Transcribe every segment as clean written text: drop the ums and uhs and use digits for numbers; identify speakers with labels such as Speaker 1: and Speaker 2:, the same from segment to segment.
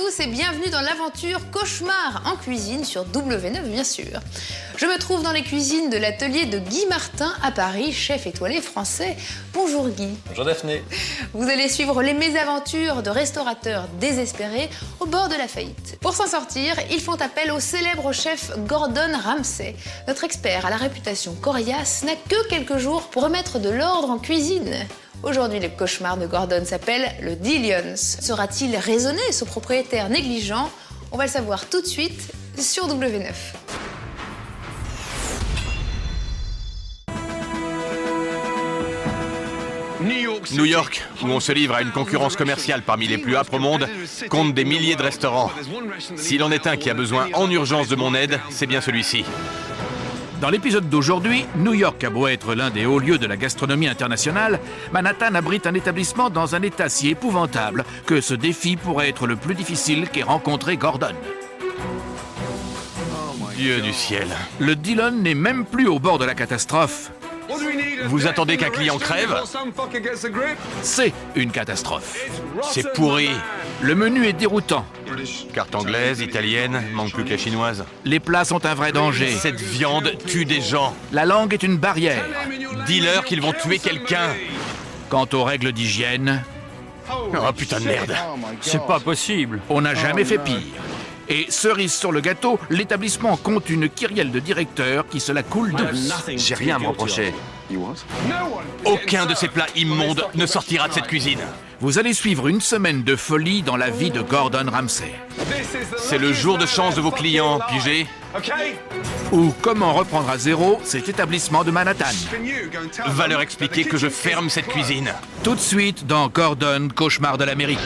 Speaker 1: tous et bienvenue dans l'aventure Cauchemar en cuisine sur W9 bien sûr. Je me trouve dans les cuisines de l'atelier de Guy Martin à Paris, chef étoilé français. Bonjour Guy.
Speaker 2: Bonjour Daphné.
Speaker 1: Vous allez suivre les mésaventures de restaurateurs désespérés au bord de la faillite. Pour s'en sortir, ils font appel au célèbre chef Gordon Ramsay. Notre expert à la réputation coriace n'a que quelques jours pour remettre de l'ordre en cuisine. Aujourd'hui, le cauchemar de Gordon s'appelle le Dillions. Sera-t-il raisonné, ce propriétaire négligent? On va le savoir tout de suite sur W9.
Speaker 3: New York, où on se livre à une concurrence commerciale parmi les plus âpres au monde, compte des milliers de restaurants. S'il en est un qui a besoin en urgence de mon aide, c'est bien celui-ci.
Speaker 4: Dans l'épisode d'aujourd'hui, New York a beau être l'un des hauts lieux de la gastronomie internationale, Manhattan abrite un établissement dans un état si épouvantable que ce défi pourrait être le plus difficile qu'ait rencontré Gordon.
Speaker 3: Dieu du ciel.
Speaker 4: Le Dillon n'est même plus au bord de la catastrophe.
Speaker 3: Vous attendez qu'un client crève?
Speaker 4: C'est une catastrophe.
Speaker 3: C'est pourri.
Speaker 4: Le menu est déroutant.
Speaker 3: Carte anglaise, italienne, manque plus que la chinoise.
Speaker 4: Les plats sont un vrai danger.
Speaker 3: Cette viande tue des gens.
Speaker 4: La langue est une barrière.
Speaker 3: Dis-leur qu'ils vont tuer quelqu'un.
Speaker 4: Quant aux règles d'hygiène,
Speaker 3: Oh putain de merde.
Speaker 5: C'est pas possible.
Speaker 4: on n'a jamais fait pire. Et cerise sur le gâteau, l'établissement compte une kyrielle de directeurs qui se la coule douce.
Speaker 3: J'ai rien à me reprocher. Aucun de ces plats immondes ne sortira de cette cuisine.
Speaker 4: Vous allez suivre une semaine de folie dans la vie de Gordon Ramsay.
Speaker 3: C'est le jour de chance de vos clients, pigé.
Speaker 4: Ou comment reprendre à zéro cet établissement de Manhattan.
Speaker 3: Va leur expliquer que je ferme cette cuisine.
Speaker 4: Tout de suite dans Gordon, cauchemar de l'Amérique.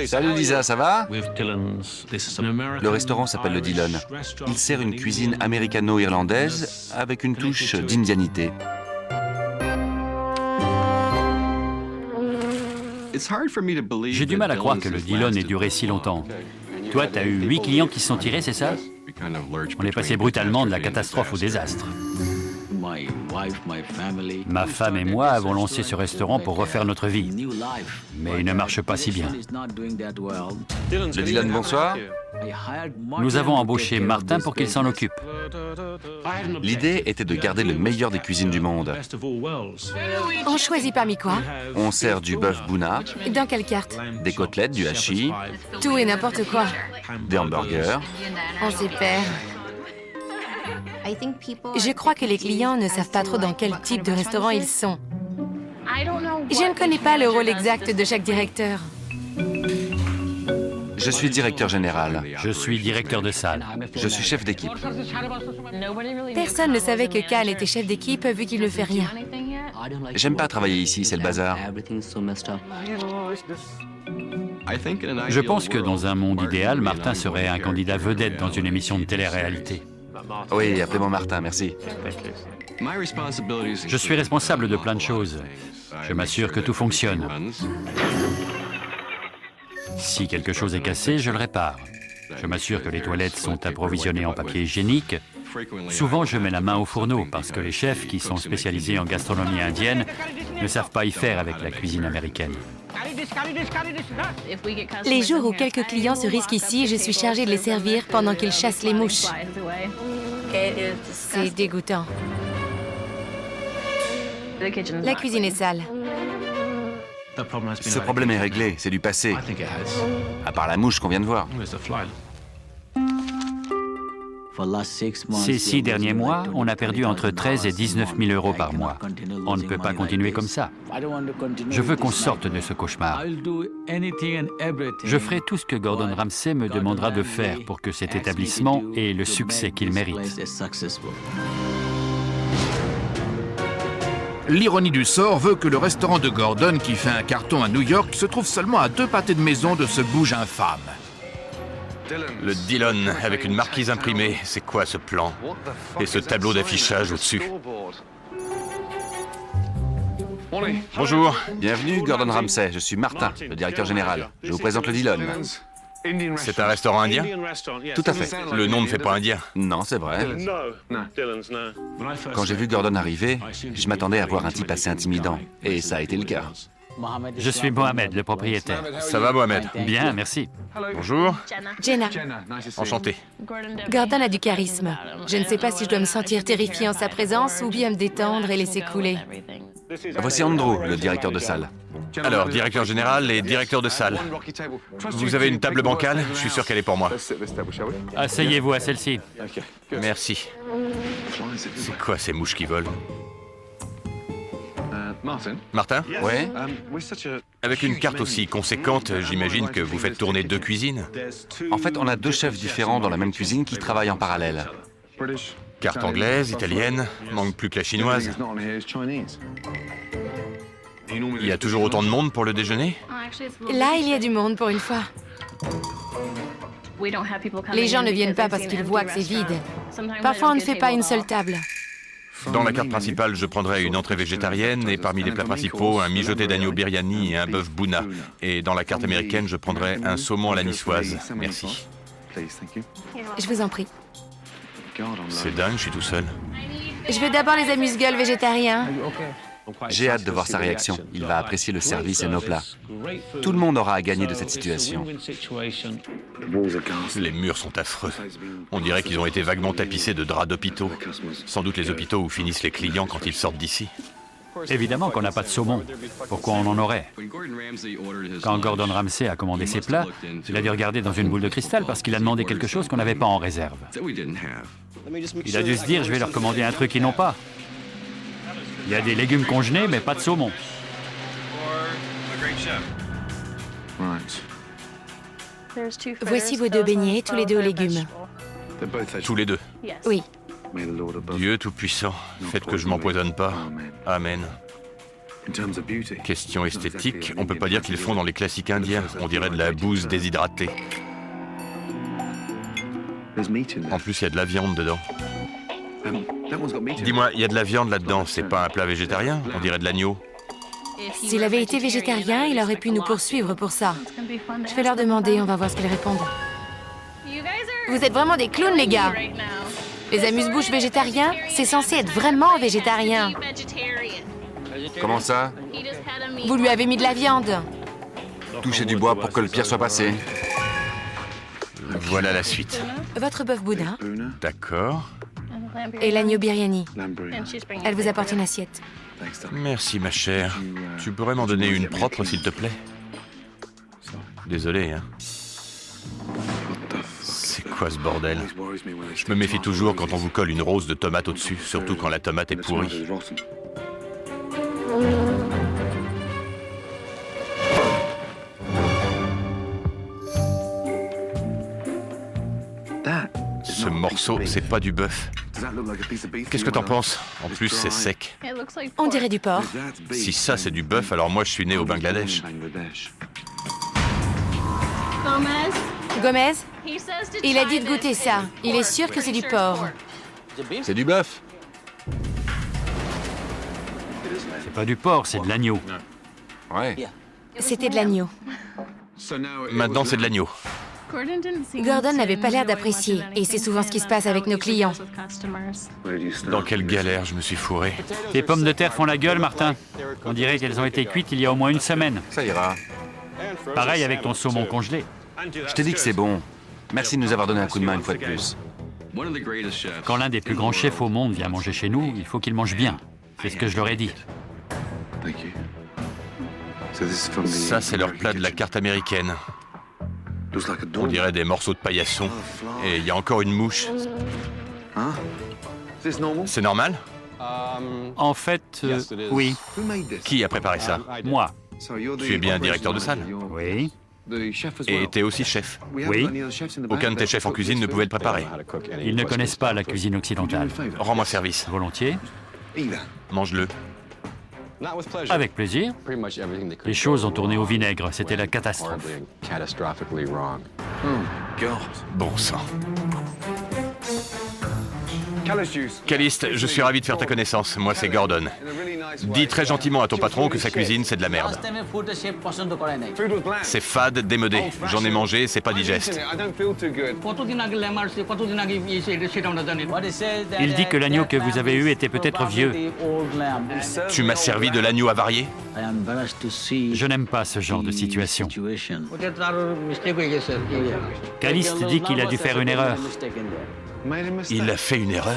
Speaker 6: Salut Lisa, ça va?
Speaker 5: Le
Speaker 6: Le restaurant s'appelle le Dillon. Il sert une cuisine américano-irlandaise avec une touche d'indianité.
Speaker 5: J'ai du mal à croire que le Dillon ait duré si longtemps. Toi, t'as eu 8 clients qui se sont tirés, c'est ça? On est passé brutalement de la catastrophe au désastre. Ma femme et moi avons lancé ce restaurant pour refaire notre vie. Mais il ne marche pas si bien.
Speaker 6: Le Dillon, bonsoir.
Speaker 5: Nous avons embauché Martin pour qu'il s'en occupe.
Speaker 6: L'idée était de garder le meilleur des cuisines du monde.
Speaker 7: On choisit parmi quoi?
Speaker 6: On sert du bœuf bouna,
Speaker 7: Dans quelle carte?
Speaker 6: des côtelettes, du hachis,
Speaker 7: Tout et n'importe quoi.
Speaker 6: des hamburgers.
Speaker 7: On s'y perd. Je crois que les clients ne savent pas trop dans quel type de restaurant ils sont. Je ne connais pas le rôle exact de chaque directeur.
Speaker 6: Je suis directeur général.
Speaker 5: Je suis directeur de salle.
Speaker 6: Je suis chef d'équipe.
Speaker 7: Personne ne savait que Cal était chef d'équipe vu qu'il ne fait rien.
Speaker 6: J'aime pas travailler ici, c'est le bazar.
Speaker 5: Je pense que dans un monde idéal, Martin serait un candidat vedette dans une émission de télé-réalité.
Speaker 6: Oui, appelez-moi Martin, merci.
Speaker 5: Je suis responsable de plein de choses. Je m'assure que tout fonctionne. Si quelque chose est cassé, je le répare. Je m'assure que les toilettes sont approvisionnées en papier hygiénique. Souvent, je mets la main au fourneau parce que les chefs qui sont spécialisés en gastronomie indienne ne savent pas y faire avec la cuisine américaine.
Speaker 7: Les jours où quelques clients se risquent ici, je suis chargée de les servir pendant qu'ils chassent les mouches. C'est dégoûtant. La cuisine est sale.
Speaker 6: Ce problème est réglé, c'est du passé. À part la mouche qu'on vient de voir.
Speaker 5: Ces 6 derniers mois, on a perdu entre 13 et 19 000 euros par mois. On ne peut pas continuer comme ça. Je veux qu'on sorte de ce cauchemar. Je ferai tout ce que Gordon Ramsay me demandera de faire pour que cet établissement ait le succès qu'il mérite.
Speaker 4: L'ironie du sort veut que le restaurant de Gordon, qui fait un carton à New York, se trouve seulement à 2 pâtés de maison de ce bouge infâme.
Speaker 3: Le Dillon avec une marquise imprimée, c'est quoi ce plan? Et ce tableau d'affichage au-dessus? Bonjour.
Speaker 6: Bienvenue, Gordon Ramsay. Je suis Martin, le directeur général. Je vous présente le Dillon.
Speaker 3: C'est un restaurant indien?
Speaker 6: Tout à fait.
Speaker 3: Le nom ne fait pas indien.
Speaker 6: Non, c'est vrai. Quand j'ai vu Gordon arriver, je m'attendais à voir un type assez intimidant. Et ça a été le cas.
Speaker 5: Je suis Mohamed, le propriétaire.
Speaker 3: Ça va, Mohamed?
Speaker 5: Bien, merci.
Speaker 3: Bonjour.
Speaker 7: Jenna,
Speaker 3: Enchanté.
Speaker 7: Gordon a du charisme. Je ne sais pas si je dois me sentir terrifiée en sa présence ou bien me détendre et laisser couler.
Speaker 6: Voici Andrew, le directeur de salle.
Speaker 3: Alors, directeur général et directeur de salle. Vous avez une table bancale? Je suis sûr qu'elle est pour moi.
Speaker 5: Asseyez-vous à celle-ci.
Speaker 3: Merci. C'est quoi ces mouches qui volent? Martin?
Speaker 6: Ouais?
Speaker 3: Avec une carte aussi conséquente, j'imagine que vous faites tourner 2 cuisines?
Speaker 6: En fait, on a 2 chefs différents dans la même cuisine qui travaillent en parallèle.
Speaker 3: Carte anglaise, italienne, manque plus que la chinoise. Il y a toujours autant de monde pour le déjeuner?
Speaker 7: Là, il y a du monde pour une fois. Les gens ne viennent pas parce qu'ils voient que c'est vide. Parfois, on ne fait pas une seule table.
Speaker 3: Dans la carte principale, je prendrai une entrée végétarienne et parmi les plats principaux, un mijoté d'agneau biryani et un bœuf bouna. Et dans la carte américaine, je prendrai un saumon à la niçoise. Merci.
Speaker 7: Je vous en prie.
Speaker 3: C'est dingue, je suis tout seul.
Speaker 7: Je veux d'abord les amuse-gueules végétariens.
Speaker 6: J'ai hâte de voir sa réaction. Il va apprécier le service et nos plats. Tout le monde aura à gagner de cette situation.
Speaker 3: Les murs sont affreux. On dirait qu'ils ont été vaguement tapissés de draps d'hôpitaux. Sans doute les hôpitaux où finissent les clients quand ils sortent d'ici.
Speaker 5: Évidemment qu'on n'a pas de saumon. Pourquoi on en aurait? Quand Gordon Ramsay a commandé ses plats, il a dû regarder dans une boule de cristal parce qu'il a demandé quelque chose qu'on n'avait pas en réserve. Il a dû se dire, je vais leur commander un truc qu'ils n'ont pas. Il y a des légumes congelés, mais pas de saumon.
Speaker 7: Voici vos 2 beignets, tous les 2 aux légumes.
Speaker 3: Tous les 2.
Speaker 7: Oui.
Speaker 3: Dieu Tout-Puissant, faites que je m'empoisonne pas. Amen. Question esthétique, on peut pas dire qu'ils font dans les classiques indiens. On dirait de la bouse déshydratée. En plus, il y a de la viande dedans. Dis-moi, il y a de la viande là-dedans, c'est pas un plat végétarien? On dirait de l'agneau.
Speaker 7: S'il avait été végétarien, il aurait pu nous poursuivre pour ça. Je vais leur demander, on va voir ce qu'ils répondent. Vous êtes vraiment des clowns, les gars. Les amuse-bouches végétariens, c'est censé être vraiment végétarien.
Speaker 6: Comment ça?
Speaker 7: Vous lui avez mis de la viande.
Speaker 6: Touchez du bois pour que le pire soit passé.
Speaker 3: Voilà la suite.
Speaker 7: Votre bœuf boudin
Speaker 3: D'accord.
Speaker 7: et l'agneau biryani. Elle vous apporte une assiette.
Speaker 3: Merci, ma chère. Tu pourrais m'en donner une propre, s'il te plaît? Désolé, hein. C'est quoi ce bordel? Je me méfie toujours quand on vous colle une rose de tomate au-dessus, surtout quand la tomate est pourrie. Ce morceau, c'est pas du bœuf. Qu'est-ce que t'en penses? En plus, c'est sec.
Speaker 7: On dirait du porc.
Speaker 3: Si ça, c'est du bœuf, alors moi, je suis né au Bangladesh.
Speaker 7: Gomez, il a dit de goûter ça. Il est sûr que c'est du porc.
Speaker 6: C'est du bœuf.
Speaker 5: C'est pas du porc, c'est de l'agneau.
Speaker 6: Ouais.
Speaker 7: C'était de l'agneau.
Speaker 3: Maintenant, c'est de l'agneau.
Speaker 7: Gordon n'avait pas l'air d'apprécier, et c'est souvent ce qui se passe avec nos clients.
Speaker 3: Dans quelle galère je me suis fourré.
Speaker 5: Tes pommes de terre font la gueule, Martin. On dirait qu'elles ont été cuites il y a au moins 1 semaine.
Speaker 6: Ça ira.
Speaker 5: Pareil avec ton saumon congelé.
Speaker 6: Je t'ai dit que c'est bon. Merci de nous avoir donné un coup de main une fois de plus.
Speaker 5: Quand l'un des plus grands chefs au monde vient manger chez nous, il faut qu'il mange bien. C'est ce que je leur ai dit.
Speaker 3: Ça, c'est leur plat de la carte américaine. On dirait des morceaux de paillasson. Et il y a encore une mouche. C'est normal?
Speaker 5: En fait, oui.
Speaker 3: Qui a préparé ça?
Speaker 5: Moi.
Speaker 3: Tu es bien directeur de salle?
Speaker 5: Oui.
Speaker 3: Et t'es aussi chef?
Speaker 5: Oui.
Speaker 3: Aucun de tes chefs en cuisine ne pouvait le préparer.
Speaker 5: Ils ne connaissent pas la cuisine occidentale.
Speaker 3: Rends-moi service.
Speaker 5: Volontiers.
Speaker 3: Mange-le.
Speaker 5: Avec plaisir. Les choses ont tourné au vinaigre. C'était la catastrophe.
Speaker 3: Bon sang. Caliste, je suis ravi de faire ta connaissance. Moi, c'est Gordon. Dis très gentiment à ton patron que sa cuisine, c'est de la merde. C'est fade, démodé. J'en ai mangé, c'est pas digeste.
Speaker 5: Il dit que l'agneau que vous avez eu était peut-être vieux.
Speaker 3: Tu m'as servi de l'agneau avarié?
Speaker 5: Je n'aime pas ce genre de situation. Caliste dit qu'il a dû faire une erreur.
Speaker 3: Il a fait une erreur.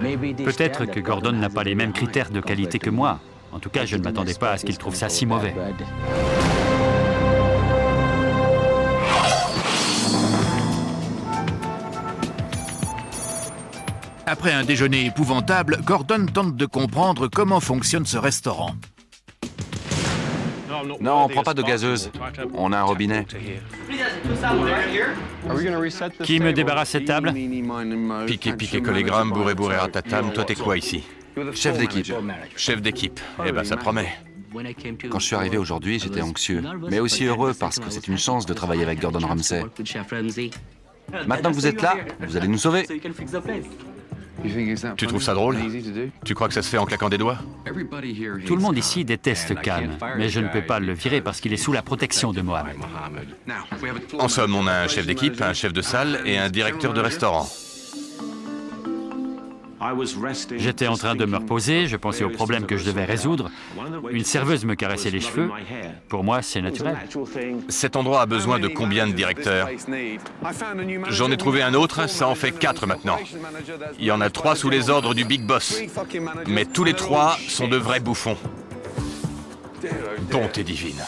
Speaker 5: Peut-être que Gordon n'a pas les mêmes critères de qualité que moi. En tout cas, je ne m'attendais pas à ce qu'il trouve ça si mauvais.
Speaker 4: Après un déjeuner épouvantable, Gordon tente de comprendre comment fonctionne ce restaurant.
Speaker 6: Non, on prend pas de gazeuse. On a un robinet.
Speaker 5: Qui me débarrasse cette table?
Speaker 3: Piqué, collégramme, bourré, ratatam. Toi, t'es quoi ici?
Speaker 6: Chef d'équipe.
Speaker 3: Chef d'équipe. Eh ben, ça promet.
Speaker 6: Quand je suis arrivé aujourd'hui, j'étais anxieux, mais aussi heureux parce que c'est une chance de travailler avec Gordon Ramsay. Maintenant que vous êtes là, vous allez nous sauver.
Speaker 3: Tu trouves ça drôle? Tu crois que ça se fait en claquant des doigts?
Speaker 5: Tout le monde ici déteste Khan, mais je ne peux pas le virer parce qu'il est sous la protection de Mohamed.
Speaker 3: En somme, on a un chef d'équipe, un chef de salle et un directeur de restaurant.
Speaker 5: J'étais en train de me reposer, je pensais aux problèmes que je devais résoudre. Une serveuse me caressait les cheveux. Pour moi, c'est naturel.
Speaker 3: Cet endroit a besoin de combien de directeurs? J'en ai trouvé un autre, ça en fait 4 maintenant. Il y en a 3 sous les ordres du Big Boss. Mais tous les 3 sont de vrais bouffons. Bonté divine.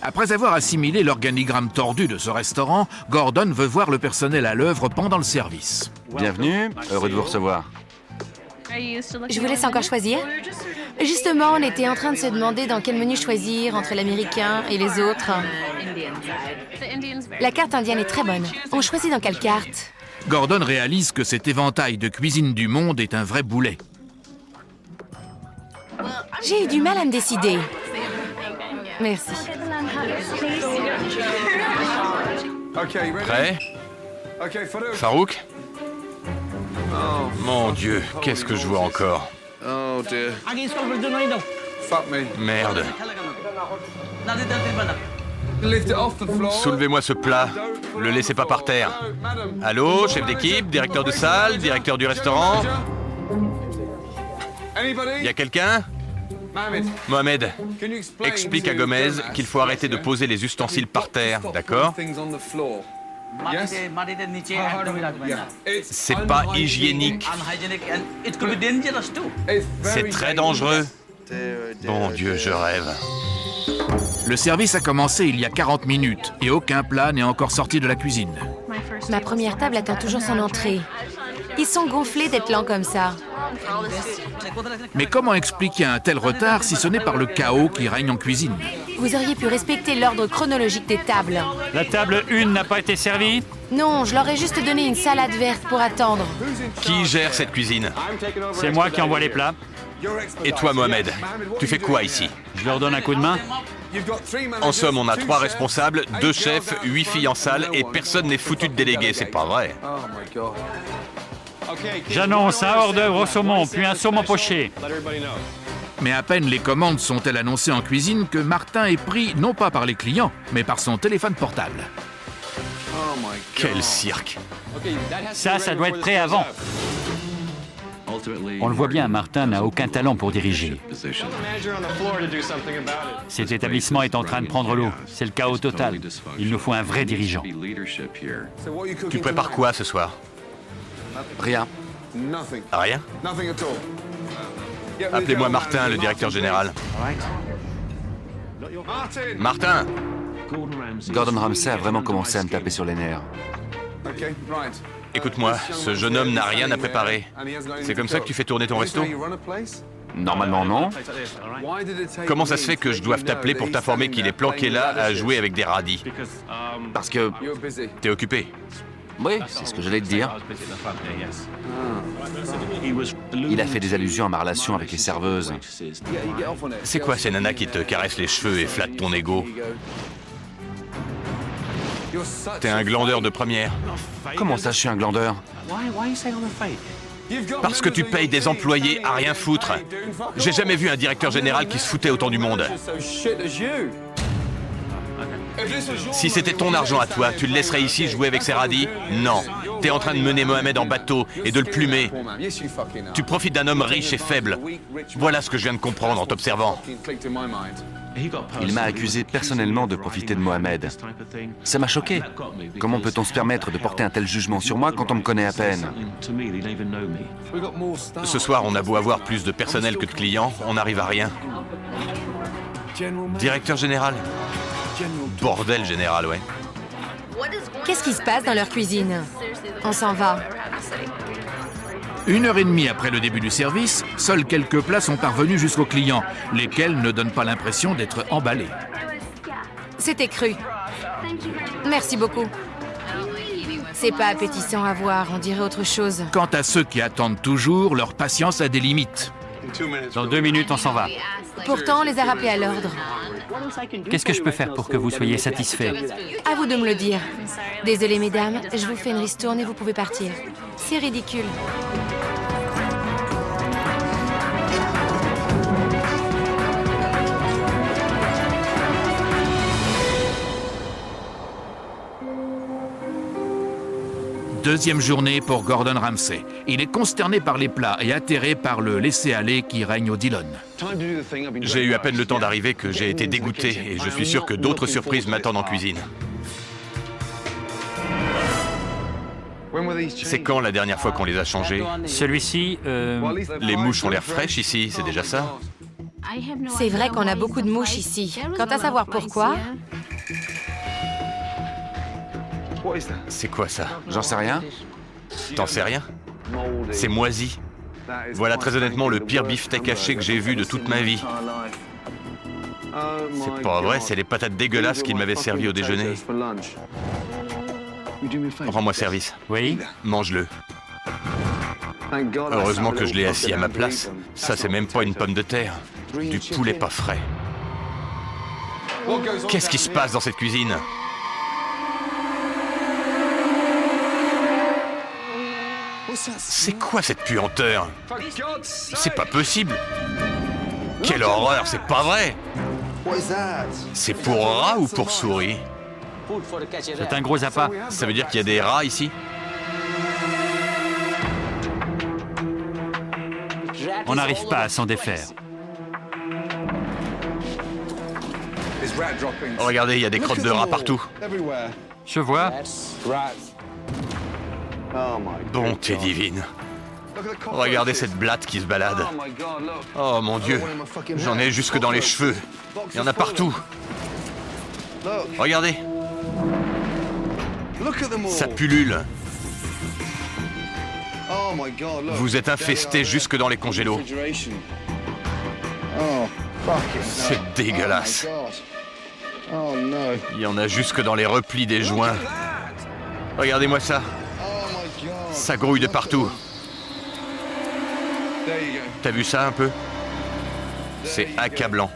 Speaker 4: Après avoir assimilé l'organigramme tordu de ce restaurant, Gordon veut voir le personnel à l'œuvre pendant le service.
Speaker 6: Bienvenue, heureux de vous recevoir.
Speaker 7: Je vous laisse encore choisir. Justement, on était en train de se demander dans quel menu choisir entre l'américain et les autres. La carte indienne est très bonne. On choisit dans quelle carte?
Speaker 4: Gordon réalise que cet éventail de cuisine du monde est un vrai boulet.
Speaker 7: J'ai eu du mal à me décider. Merci.
Speaker 3: Prêt? Farouk? Mon Dieu, qu'est-ce que je vois encore? Merde. Soulevez-moi ce plat. Le laissez pas par terre. Allô, chef d'équipe, directeur de salle, directeur du restaurant? Y a quelqu'un? Mohamed, explique à Gomez qu'il faut arrêter de poser les ustensiles par terre, d'accord? C'est pas hygiénique. C'est très dangereux. Bon Dieu, je rêve.
Speaker 4: Le service a commencé il y a 40 minutes et aucun plat n'est encore sorti de la cuisine.
Speaker 7: Ma première table attend toujours son entrée. Ils sont gonflés d'être lents comme ça.
Speaker 4: Mais comment expliquer un tel retard si ce n'est par le chaos qui règne en cuisine?
Speaker 7: Vous auriez pu respecter l'ordre chronologique des tables.
Speaker 5: La table 1 n'a pas été servie?
Speaker 7: Non, je leur ai juste donné une salade verte pour attendre.
Speaker 3: Qui gère cette cuisine?
Speaker 5: C'est moi qui envoie les plats.
Speaker 3: Et toi, Mohamed, tu fais quoi ici?
Speaker 5: Je leur donne un coup de main.
Speaker 3: En somme, on a 3 responsables, 2 chefs, 8 filles en salle et personne n'est foutu de déléguer, c'est pas vrai.
Speaker 5: J'annonce un hors d'œuvre au saumon, puis un saumon poché.
Speaker 4: Mais à peine les commandes sont-elles annoncées en cuisine que Martin est pris non pas par les clients, mais par son téléphone portable.
Speaker 3: Quel cirque!
Speaker 5: Ça doit être prêt avant. On le voit bien, Martin n'a aucun talent pour diriger. Cet établissement est en train de prendre l'eau. C'est le chaos total. Il nous faut un vrai dirigeant.
Speaker 3: Tu prépares quoi ce soir?
Speaker 6: Rien.
Speaker 3: Rien? Appelez-moi Martin, le directeur général. Martin!
Speaker 6: Gordon Ramsay a vraiment commencé à me taper sur les nerfs.
Speaker 3: Écoute-moi, ce jeune homme n'a rien à préparer. C'est comme ça que tu fais tourner ton resto?
Speaker 6: Normalement, non.
Speaker 3: Comment ça se fait que je doive t'appeler pour t'informer qu'il est planqué là à jouer avec des radis?
Speaker 6: Parce que...
Speaker 3: T'es occupé?
Speaker 6: Oui, c'est ce que j'allais te dire. Il a fait des allusions à ma relation avec les serveuses.
Speaker 3: C'est quoi ces nanas qui te caressent les cheveux et flattent ton ego? T'es un glandeur de première.
Speaker 6: Comment ça, je suis un glandeur?
Speaker 3: Parce que tu payes des employés à rien foutre. J'ai jamais vu un directeur général qui se foutait autant du monde. Si c'était ton argent à toi, tu le laisserais ici jouer avec ses radis? Non. T'es en train de mener Mohamed en bateau et de le plumer. Tu profites d'un homme riche et faible. Voilà ce que je viens de comprendre en t'observant.
Speaker 6: Il m'a accusé personnellement de profiter de Mohamed. Ça m'a choqué. Comment peut-on se permettre de porter un tel jugement sur moi quand on me connaît à peine?
Speaker 3: Ce soir, on a beau avoir plus de personnel que de clients, on n'arrive à rien. Directeur général? Bordel général, ouais.
Speaker 7: Qu'est-ce qui se passe dans leur cuisine? On s'en va.
Speaker 4: 1h30 après le début du service, seuls quelques plats sont parvenus jusqu'aux clients, lesquels ne donnent pas l'impression d'être emballés.
Speaker 7: C'était cru. Merci beaucoup. C'est pas appétissant à voir, on dirait autre chose.
Speaker 4: Quant à ceux qui attendent toujours, leur patience a des limites.
Speaker 5: Dans 2 minutes, on s'en va.
Speaker 7: Pourtant, on les a rappelés à l'ordre.
Speaker 5: Qu'est-ce que je peux faire pour que vous soyez satisfaits?
Speaker 7: À vous de me le dire. Désolée, mesdames, je vous fais une ristourne et vous pouvez partir. C'est ridicule.
Speaker 4: Deuxième journée pour Gordon Ramsay. Il est consterné par les plats et atterré par le laisser-aller qui règne au Dillon.
Speaker 3: J'ai eu à peine le temps d'arriver que j'ai été dégoûté et je suis sûr que d'autres surprises m'attendent en cuisine. C'est quand la dernière fois qu'on les a changés?
Speaker 5: Celui-ci,
Speaker 3: Les mouches ont l'air fraîches ici, c'est déjà ça?
Speaker 7: C'est vrai qu'on a beaucoup de mouches ici. Quant à savoir pourquoi,
Speaker 3: C'est quoi ça?
Speaker 6: J'en sais rien.
Speaker 3: T'en sais rien? C'est moisi. Voilà très honnêtement le pire beefsteak haché que j'ai vu de toute ma vie. C'est pas vrai, c'est les patates dégueulasses qu'il m'avait servi au déjeuner. Rends-moi service.
Speaker 5: oui,
Speaker 3: Mange-le. Heureusement que je l'ai assis à ma place. Ça, c'est même pas une pomme de terre. Du poulet pas frais. Qu'est-ce qui se passe dans cette cuisine? C'est quoi cette puanteur? C'est pas possible. Quelle horreur, c'est pas vrai. C'est pour rats ou pour souris?
Speaker 5: c'est un gros appât.
Speaker 3: Ça veut dire qu'il y a des rats ici?
Speaker 5: On n'arrive pas à s'en défaire.
Speaker 3: Regardez, il y a des crottes de rats partout.
Speaker 5: Je vois.
Speaker 3: Bonté divine. Regardez cette blatte qui se balade. Oh mon Dieu, j'en ai jusque dans les cheveux. Il y en a partout. Regardez. Ça pullule. Vous êtes infestés jusque dans les congélos. C'est dégueulasse. Il y en a jusque dans les replis des joints. Regardez-moi ça. Ça grouille de partout. T'as vu ça un peu? C'est accablant.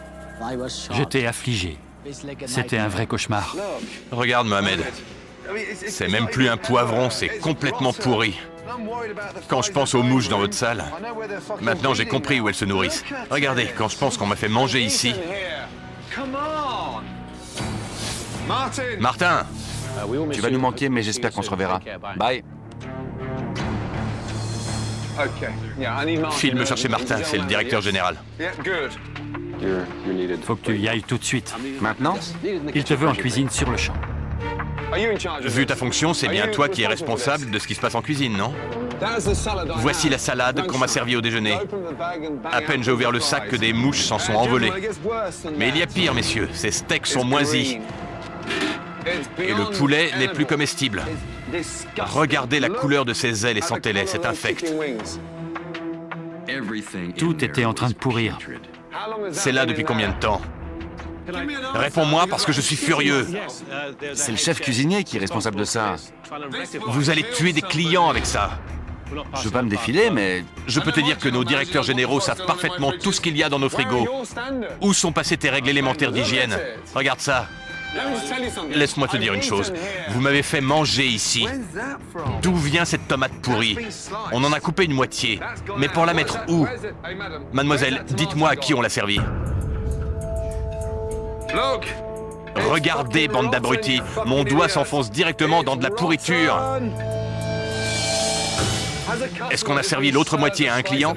Speaker 5: J'étais affligé. C'était un vrai cauchemar.
Speaker 3: Regarde, Mohamed. C'est même plus un poivron, c'est complètement pourri. Quand je pense aux mouches dans votre salle, maintenant j'ai compris où elles se nourrissent. Regardez, quand je pense qu'on m'a fait manger ici. Martin!
Speaker 6: Tu vas nous manquer, mais j'espère qu'on se reverra. Bye.
Speaker 3: File me chercher Martin, c'est le directeur général.
Speaker 5: Faut que tu y ailles tout de suite.
Speaker 6: Maintenant?
Speaker 5: Il te veut en cuisine sur le champ.
Speaker 3: Vu ta fonction, c'est bien toi qui es responsable de ce qui se passe en cuisine, non? Voici la salade qu'on m'a servie au déjeuner. À peine j'ai ouvert le sac que des mouches s'en sont envolées. Mais il y a pire, messieurs, ces steaks sont moisis. Et le poulet n'est plus comestible. Regardez la couleur de ses ailes et sentez-les, c'est infect.
Speaker 5: Tout était en train de pourrir.
Speaker 3: C'est là depuis combien de temps? Réponds-moi parce que je suis furieux.
Speaker 6: C'est le chef cuisinier qui est responsable de ça.
Speaker 3: Vous allez tuer des clients avec ça.
Speaker 6: Je veux pas me défiler, mais
Speaker 3: Je peux te dire que nos directeurs généraux savent parfaitement tout ce qu'il y a dans nos frigos. Où sont passées tes règles élémentaires d'hygiène? Regarde ça. Laisse-moi te dire une chose. Vous m'avez fait manger ici. D'où vient cette tomate pourrie? On en a coupé une moitié. Mais pour la mettre où? Mademoiselle, dites-moi à qui on l'a servi. Regardez, bande d'abrutis. Mon doigt s'enfonce directement dans de la pourriture. Est-ce qu'on a servi l'autre moitié à un client?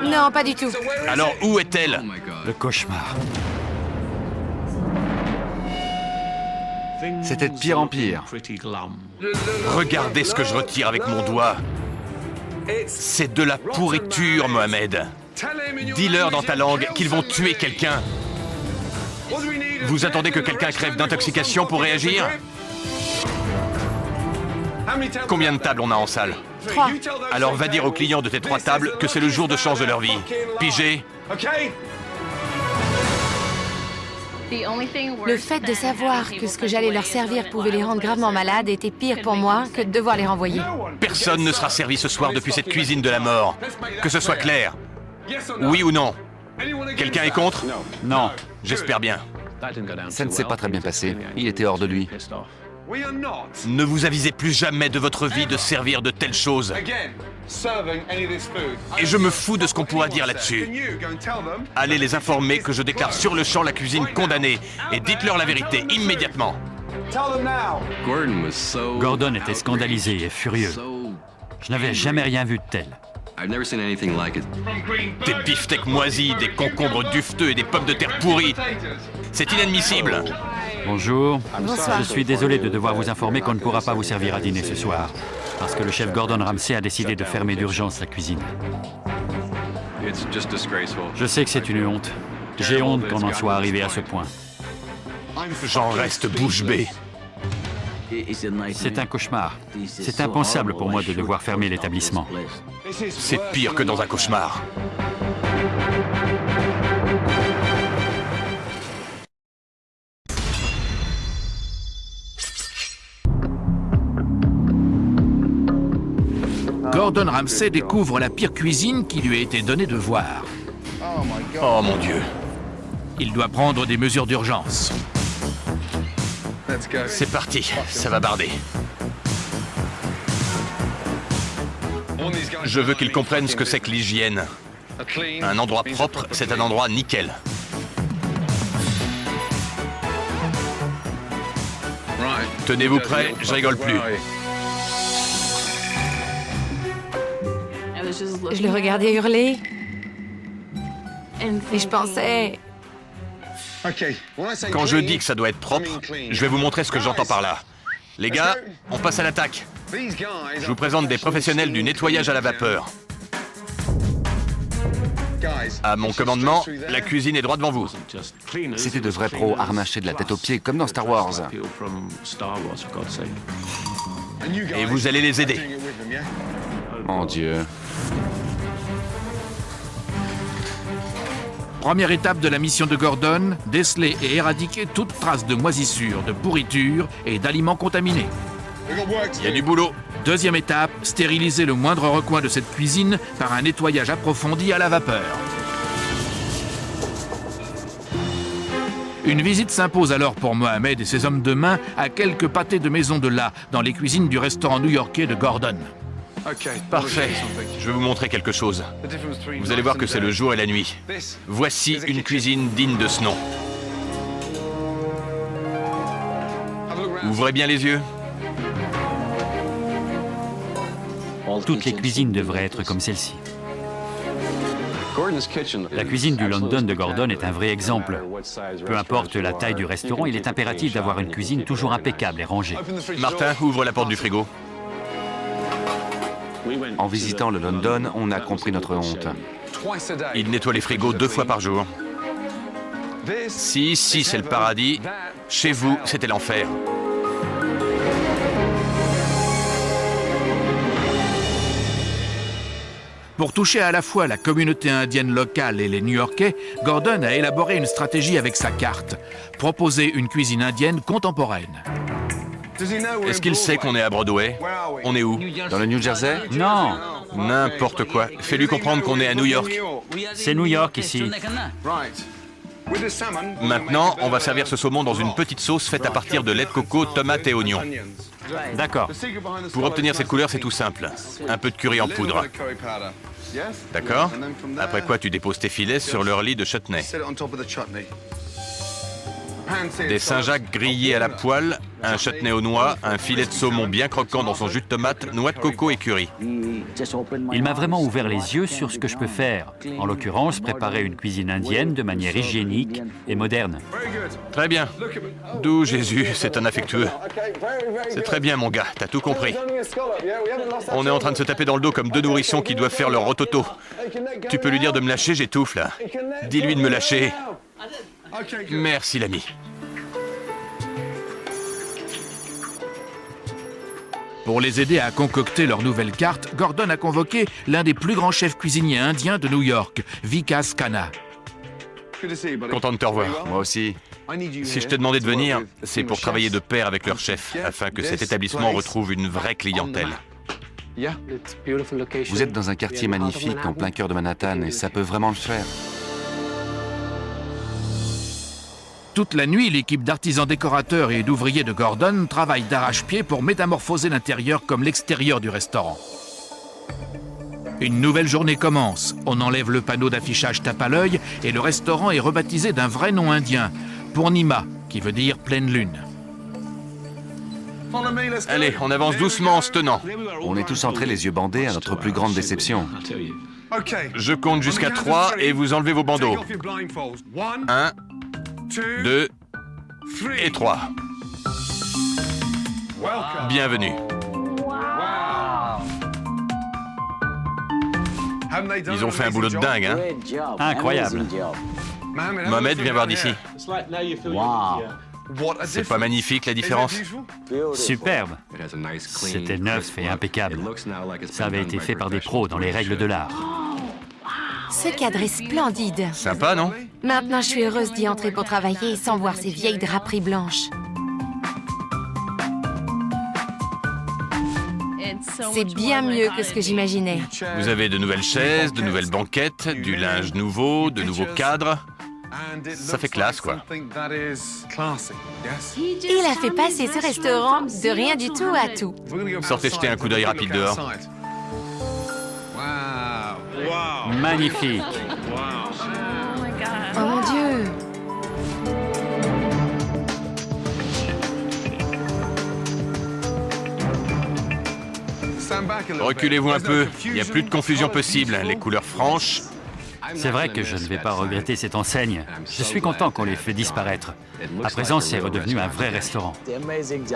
Speaker 7: Non, pas du tout.
Speaker 3: Alors où est-elle?
Speaker 5: Le cauchemar.
Speaker 6: C'était de pire en pire.
Speaker 3: Regardez ce que je retire avec mon doigt. C'est de la pourriture, Mohamed. Dis-leur dans ta langue qu'ils vont tuer quelqu'un. Vous attendez que quelqu'un crève d'intoxication pour réagir? Combien de tables on a en salle?
Speaker 7: 3.
Speaker 3: Alors va dire aux clients de tes 3 tables que c'est le jour de chance de leur vie. Pigé?
Speaker 7: Le fait de savoir que ce que j'allais leur servir pouvait les rendre gravement malades était pire pour moi que de devoir les renvoyer.
Speaker 3: Personne ne sera servi ce soir depuis cette cuisine de la mort. Que ce soit clair. Oui ou non? Quelqu'un est contre?
Speaker 5: Non.
Speaker 3: J'espère bien.
Speaker 6: Ça ne s'est pas très bien passé. Il était hors de lui.
Speaker 3: Ne vous avisez plus jamais de votre vie de servir de telles choses. Et je me fous de ce qu'on pourra dire là-dessus. Allez les informer que je déclare sur le champ la cuisine condamnée. Et dites-leur la vérité immédiatement.
Speaker 5: Gordon était scandalisé et furieux. Je n'avais jamais rien vu de tel.
Speaker 3: Des beefsteaks moisis, des concombres dufteux et des pommes de terre pourries. C'est inadmissible.
Speaker 5: Bonjour.
Speaker 7: Bonsoir.
Speaker 5: Je suis désolé de devoir vous informer qu'on ne pourra pas vous servir à dîner ce soir. Parce que le chef Gordon Ramsay a décidé de fermer d'urgence la cuisine. Je sais que c'est une honte. J'ai honte qu'on en soit arrivé à ce point.
Speaker 3: J'en reste bouche bée.
Speaker 5: C'est un cauchemar. C'est impensable pour moi de devoir fermer l'établissement.
Speaker 3: C'est pire que dans un cauchemar.
Speaker 4: Gordon Ramsay découvre la pire cuisine qui lui a été donnée de voir.
Speaker 3: Oh mon Dieu.
Speaker 4: Il doit prendre des mesures d'urgence.
Speaker 3: C'est parti, ça va barder. Je veux qu'ils comprennent ce que c'est que l'hygiène. Un endroit propre, c'est un endroit nickel. Tenez-vous prêts, je rigole plus.
Speaker 7: Je le regardais hurler. Et je pensais...
Speaker 3: Quand je dis que ça doit être propre, je vais vous montrer ce que j'entends par là. Les gars, on passe à l'attaque. Je vous présente des professionnels du nettoyage à la vapeur. À mon commandement, la cuisine est droit devant vous.
Speaker 6: C'était de vrais pros harnachés de la tête aux pieds, comme dans Star Wars.
Speaker 3: Et vous allez les aider.
Speaker 6: Mon Dieu.
Speaker 4: Première étape de la mission de Gordon, déceler et éradiquer toute trace de moisissure, de pourriture et d'aliments contaminés.
Speaker 3: Il y a du boulot.
Speaker 4: Deuxième étape, stériliser le moindre recoin de cette cuisine par un nettoyage approfondi à la vapeur. Une visite s'impose alors pour Mohamed et ses hommes de main à quelques pâtés de maison de là, dans les cuisines du restaurant new-yorkais de Gordon.
Speaker 3: Parfait. Je vais vous montrer quelque chose. Vous allez voir que c'est le jour et la nuit. Voici une cuisine digne de ce nom. Ouvrez bien les yeux.
Speaker 5: Toutes les cuisines devraient être comme celle-ci. La cuisine du London de Gordon est un vrai exemple. Peu importe la taille du restaurant, il est impératif d'avoir une cuisine toujours impeccable et rangée.
Speaker 3: Martin, ouvre la porte du frigo.
Speaker 6: En visitant le London, on a compris notre honte.
Speaker 3: Il nettoie les frigos 2 fois par jour. Si ici c'est le paradis, chez vous c'était l'enfer.
Speaker 4: Pour toucher à la fois la communauté indienne locale et les New-Yorkais, Gordon a élaboré une stratégie avec sa carte. Proposer une cuisine indienne contemporaine.
Speaker 3: Est-ce qu'il sait qu'on est à Broadway? On est où?
Speaker 6: Dans le New Jersey?
Speaker 5: Non,
Speaker 3: N'importe quoi. Fais-lui comprendre qu'on est à New York.
Speaker 5: c'est New York ici.
Speaker 3: Maintenant, on va servir ce saumon dans une petite sauce faite à partir de lait de coco, tomates et oignons.
Speaker 5: D'accord.
Speaker 3: Pour obtenir cette couleur, c'est tout simple. Un peu de curry en poudre. D'accord? Après quoi, tu déposes tes filets sur leur lit de chutney. Des Saint-Jacques grillés à la poêle, un chutney aux noix, un filet de saumon bien croquant dans son jus de tomate, noix de coco et curry.
Speaker 5: Il m'a vraiment ouvert les yeux sur ce que je peux faire. En l'occurrence, préparer une cuisine indienne de manière hygiénique et moderne.
Speaker 3: Très bien. D'où Jésus, c'est un affectueux. C'est très bien, mon gars, t'as tout compris. On est en train de se taper dans le dos comme deux nourrissons qui doivent faire leur rototo. Tu peux lui dire de me lâcher, j'étouffe là. Dis-lui de me lâcher. Merci, l'ami.
Speaker 4: Pour les aider à concocter leur nouvelle carte, Gordon a convoqué l'un des plus grands chefs cuisiniers indiens de New York, Vikas Khanna.
Speaker 3: Content de te revoir.
Speaker 6: Moi aussi.
Speaker 3: Si je t'ai demandé de venir, c'est pour travailler de pair avec leur chef, afin que cet établissement retrouve une vraie clientèle.
Speaker 6: Vous êtes dans un quartier magnifique en plein cœur de Manhattan et ça peut vraiment le faire.
Speaker 4: Toute la nuit, l'équipe d'artisans décorateurs et d'ouvriers de Gordon travaille d'arrache-pied pour métamorphoser l'intérieur comme l'extérieur du restaurant. Une nouvelle journée commence. On enlève le panneau d'affichage tape à l'œil et le restaurant est rebaptisé d'un vrai nom indien, Purnima, qui veut dire pleine lune.
Speaker 3: Allez, on avance doucement en se tenant.
Speaker 6: On est tous entrés les yeux bandés à notre plus grande déception.
Speaker 3: Je compte jusqu'à 3 et vous enlevez vos bandeaux. 1, 2 et 3. Bienvenue. Ils ont fait un boulot de dingue, hein?
Speaker 5: Incroyable.
Speaker 3: Mohamed, viens voir d'ici. C'est pas magnifique la différence?
Speaker 5: Superbe. C'était neuf et impeccable. Ça avait été fait par des pros dans les règles de l'art.
Speaker 7: Ce cadre est splendide.
Speaker 3: Sympa, non?
Speaker 7: Maintenant, je suis heureuse d'y entrer pour travailler sans voir ces vieilles draperies blanches. C'est bien mieux que ce que j'imaginais.
Speaker 3: Vous avez de nouvelles chaises, de nouvelles banquettes, du linge nouveau, de nouveaux cadres. Ça fait classe, quoi.
Speaker 7: Il a fait passer ce restaurant de rien du tout à tout.
Speaker 3: Sortez jeter un coup d'œil rapide dehors.
Speaker 5: Magnifique.
Speaker 7: Oh mon Dieu!
Speaker 3: Reculez-vous un peu, il n'y a plus de confusion possible. Les couleurs franches.
Speaker 5: C'est vrai que je ne vais pas regretter cette enseigne. Je suis content qu'on l'ait fait disparaître. À présent, c'est redevenu un vrai restaurant.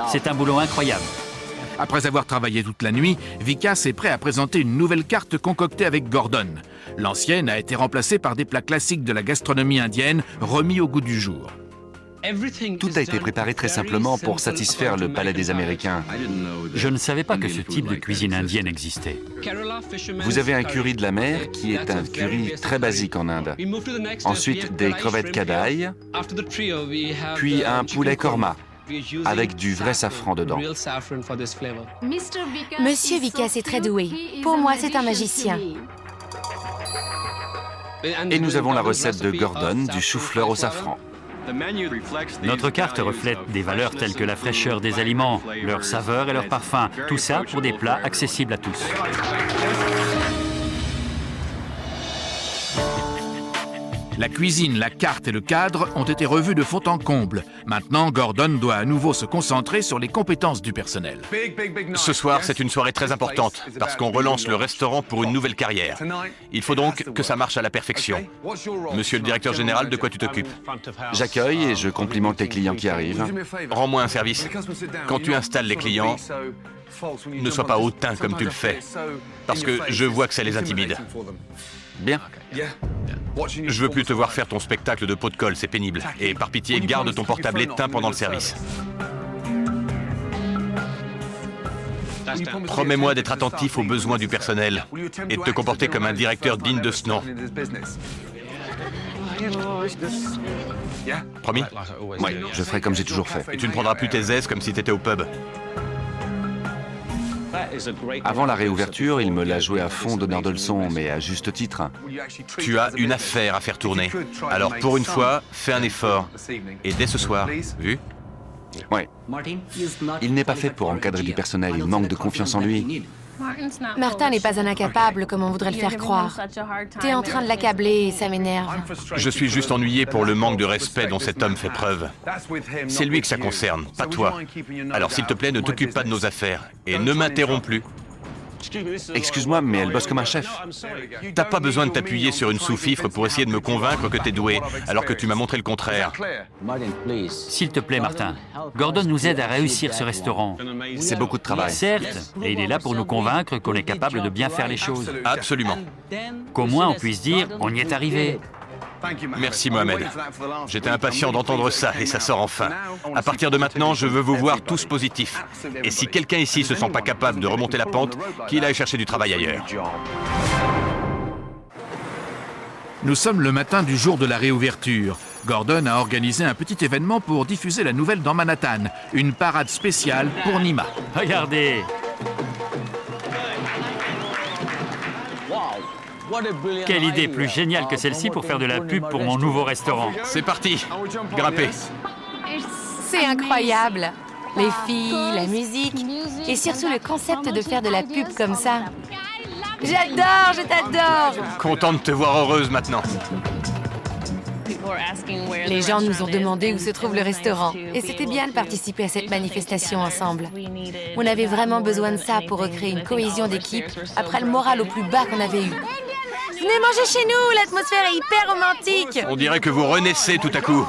Speaker 5: C'est un boulot incroyable.
Speaker 4: Après avoir travaillé toute la nuit, Vikas est prêt à présenter une nouvelle carte concoctée avec Gordon. L'ancienne a été remplacée par des plats classiques de la gastronomie indienne remis au goût du jour.
Speaker 6: Tout a été préparé très simplement pour satisfaire le palais des Américains.
Speaker 5: Je ne savais pas que ce type de cuisine indienne existait.
Speaker 6: Vous avez un curry de la mer qui est un curry très basique en Inde. Ensuite, des crevettes kadaï, puis un poulet korma avec du vrai safran dedans.
Speaker 7: Monsieur Vikas est très doué. Pour moi, c'est un magicien.
Speaker 6: Et nous avons la recette de Gordon du chou-fleur au safran.
Speaker 5: Notre carte reflète des valeurs telles que la fraîcheur des aliments, leur saveur et leur parfum. Tout ça pour des plats accessibles à tous.
Speaker 4: La cuisine, la carte et le cadre ont été revus de fond en comble. Maintenant, Gordon doit à nouveau se concentrer sur les compétences du personnel.
Speaker 3: Ce soir, c'est une soirée très importante, parce qu'on relance le restaurant pour une nouvelle carrière. Il faut donc que ça marche à la perfection. Monsieur le directeur général, de quoi tu t'occupes?
Speaker 6: J'accueille et je complimente les clients qui arrivent.
Speaker 3: Rends-moi un service. Quand tu installes les clients, ne sois pas hautain comme tu le fais, parce que je vois que ça les intimide.
Speaker 6: Bien.
Speaker 3: Je veux plus te voir faire ton spectacle de pot de colle, c'est pénible. Et par pitié, garde ton portable éteint pendant le service. Promets-moi d'être attentif aux besoins du personnel et de te comporter comme un directeur digne de ce nom. Promis?
Speaker 6: Oui, je ferai comme j'ai toujours fait.
Speaker 3: Et tu ne prendras plus tes aises comme si t'étais au pub.
Speaker 6: Avant la réouverture, il me l'a joué à fond d'honneur de leçon, mais à juste titre.
Speaker 3: Tu as une affaire à faire tourner. Alors pour une fois, fais un effort. Et dès ce soir, vu?
Speaker 6: Ouais. Il n'est pas fait pour encadrer du personnel, il manque de confiance en lui.
Speaker 7: Martin n'est pas un incapable comme on voudrait le faire croire. T'es en train de l'accabler et ça m'énerve.
Speaker 3: Je suis juste ennuyé pour le manque de respect dont cet homme fait preuve. C'est lui que ça concerne, pas toi. Alors s'il te plaît, ne t'occupe pas de nos affaires. Et ne m'interromps plus.
Speaker 6: Excuse-moi, mais elle bosse comme un chef.
Speaker 3: T'as pas besoin de t'appuyer sur une sous-fifre pour essayer de me convaincre que t'es doué, alors que tu m'as montré le contraire.
Speaker 5: S'il te plaît, Martin, Gordon nous aide à réussir ce restaurant.
Speaker 6: C'est beaucoup de travail.
Speaker 5: Certes, et il est là pour nous convaincre qu'on est capable de bien faire les choses.
Speaker 3: Absolument.
Speaker 5: Qu'au moins on puisse dire, on y est arrivé.
Speaker 3: Merci Mohamed. J'étais impatient d'entendre ça et ça sort enfin. À partir de maintenant, je veux vous voir tous positifs. Et si quelqu'un ici se sent pas capable de remonter la pente, qu'il aille chercher du travail ailleurs.
Speaker 4: Nous sommes le matin du jour de la réouverture. Gordon a organisé un petit événement pour diffuser la nouvelle dans Manhattan. Une parade spéciale pour Nima.
Speaker 5: Regardez! Quelle idée plus géniale que celle-ci pour faire de la pub pour mon nouveau restaurant.
Speaker 3: C'est parti. Grimpez.
Speaker 7: C'est incroyable. Les filles, la musique et surtout le concept de faire de la pub comme ça. J'adore, je t'adore.
Speaker 3: Content de te voir heureuse maintenant.
Speaker 7: Les gens nous ont demandé où se trouve le restaurant et c'était bien de participer à cette manifestation ensemble. On avait vraiment besoin de ça pour recréer une cohésion d'équipe après le moral au plus bas qu'on avait eu. Venez manger chez nous, l'atmosphère est hyper romantique.
Speaker 3: On dirait que vous renaissez tout à coup.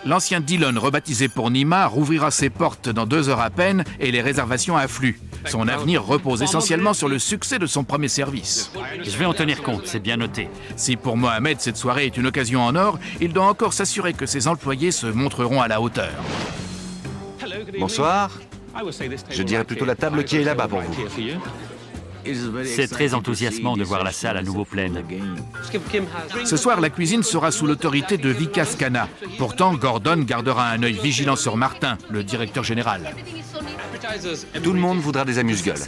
Speaker 4: L'ancien Dillon, rebaptisé pour Nima, rouvrira ses portes dans 2 heures à peine et les réservations affluent. Son avenir repose essentiellement sur le succès de son premier service.
Speaker 5: Je vais en tenir compte, c'est bien noté.
Speaker 4: Si pour Mohamed cette soirée est une occasion en or, il doit encore s'assurer que ses employés se montreront à la hauteur.
Speaker 6: Bonsoir. Je dirais plutôt la table qui est là-bas pour vous.
Speaker 5: C'est très enthousiasmant de voir la salle à nouveau pleine.
Speaker 4: Ce soir, la cuisine sera sous l'autorité de Vikas Khanna. Pourtant, Gordon gardera un œil vigilant sur Martin, le directeur général.
Speaker 6: Tout le monde voudra des amuse-gueules.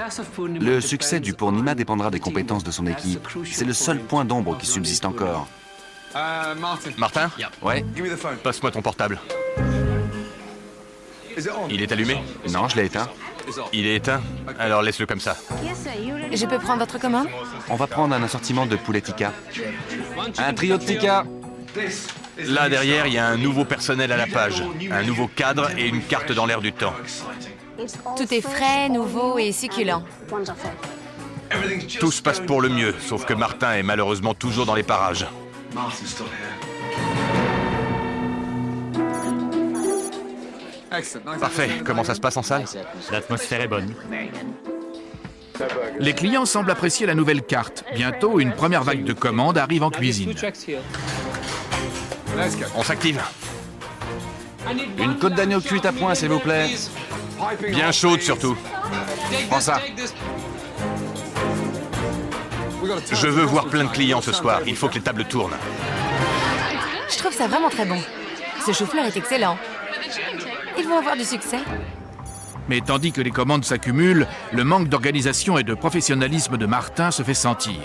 Speaker 6: Le succès du pour Nima dépendra des compétences de son équipe. C'est le seul point d'ombre qui subsiste encore.
Speaker 3: Martin?
Speaker 6: Ouais?
Speaker 3: Passe-moi ton portable. Il est allumé?
Speaker 6: Non, je l'ai éteint.
Speaker 3: Il est éteint? Alors laisse-le comme ça.
Speaker 7: Je peux prendre votre commande?
Speaker 6: On va prendre un assortiment de poulet tikka. Un trio de tikka.
Speaker 3: Là derrière, il y a un nouveau personnel à la page, un nouveau cadre et une carte dans l'air du temps.
Speaker 7: Tout est frais, nouveau et succulent.
Speaker 3: Tout se passe pour le mieux, sauf que Martin est malheureusement toujours dans les parages. Parfait. Comment ça se passe en salle?
Speaker 5: L'atmosphère est bonne.
Speaker 4: Les clients semblent apprécier la nouvelle carte. Bientôt, une première vague de commandes arrive en cuisine.
Speaker 3: On s'active.
Speaker 6: Une côte d'agneau cuite à point, s'il vous plaît.
Speaker 3: Bien chaude surtout.
Speaker 6: Prends ça.
Speaker 3: Je veux voir plein de clients ce soir. Il faut que les tables tournent.
Speaker 7: Je trouve ça vraiment très bon. Ce chou-fleur est excellent. Ils vont avoir du succès.
Speaker 4: Mais tandis que les commandes s'accumulent, le manque d'organisation et de professionnalisme de Martin se fait sentir.